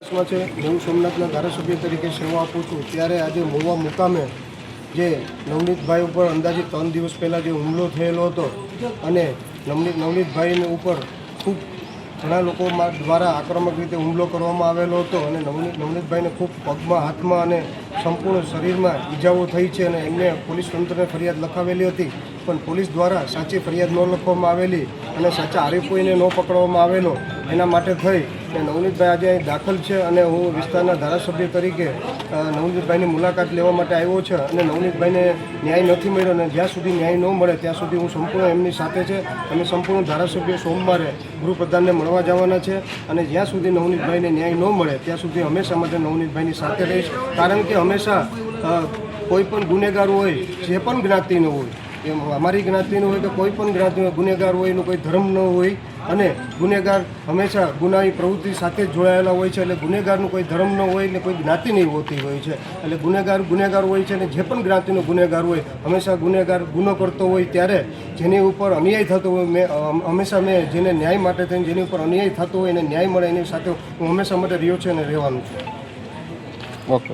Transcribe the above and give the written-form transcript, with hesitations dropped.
છે નેવું સોમનાથના ધારાસભ્ય તરીકે સેવા આપું છું ત્યારે આજે મોવા મુકામે જે નવનીતભાઈ ઉપર અંદાજિત 3 દિવસ પહેલાં જે હુમલો થયેલો હતો અને નવનીતભાઈને ઉપર ખૂબ ઘણા લોકો દ્વારા આક્રમક રીતે હુમલો કરવામાં આવેલો હતો અને નવનીતભાઈને ખૂબ પગમાં, હાથમાં અને સંપૂર્ણ શરીરમાં ઈજાઓ થઈ છે અને એમને પોલીસ તંત્રને ફરિયાદ લખાવેલી હતી, પણ પોલીસ દ્વારા સાચી ફરિયાદ ન લખવામાં આવેલી અને સાચા આરોપીને ન પકડવામાં આવેલો એના માટે થઈ અને નવનીતભાઈ આજે અહીં દાખલ છે અને હું વિસ્તારના ધારાસભ્ય તરીકે નવનીતભાઈની મુલાકાત લેવા માટે આવ્યો છે અને નવનીતભાઈને ન્યાય નથી મળ્યો અને જ્યાં સુધી ન્યાય ન મળે ત્યાં સુધી હું સંપૂર્ણ એમની સાથે છે અને સંપૂર્ણ ધારાસભ્ય સોમવારે ગૃહપ્રધાનને મળવા જવાના છે અને જ્યાં સુધી નવનીતભાઈને ન્યાય ન મળે ત્યાં સુધી હંમેશા માટે નવનીતભાઈની સાથે રહીશ, કારણ કે હંમેશા કોઈ પણ ગુનેગાર હોય, જે પણ જ્ઞાતિનો હોય, એ અમારી જ્ઞાતિનો હોય કે કોઈ પણ જ્ઞાતિનો ગુનેગાર હોય, એનું કોઈ ધર્મ ન હોય અને ગુનેગાર હંમેશા ગુનાની પ્રવૃત્તિ સાથે જ જોડાયેલા હોય છે. એટલે ગુનેગારનું કોઈ ધર્મ ન હોય ને કોઈ જ્ઞાતિ નહીં હોતી હોય છે. એટલે ગુનેગાર હોય છે અને જે પણ જ્ઞાતિનો ગુનેગાર હોય હંમેશા ગુનેગાર ગુનો કરતો હોય ત્યારે જેની ઉપર અન્યાય થતો હોય હંમેશા મેં જેને ન્યાય માટે થઈને જેની ઉપર અન્યાય થતો હોય એને ન્યાય મળે એની સાથે હું હંમેશા માટે રહ્યો છે અને રહેવાનું છું. ઓકે.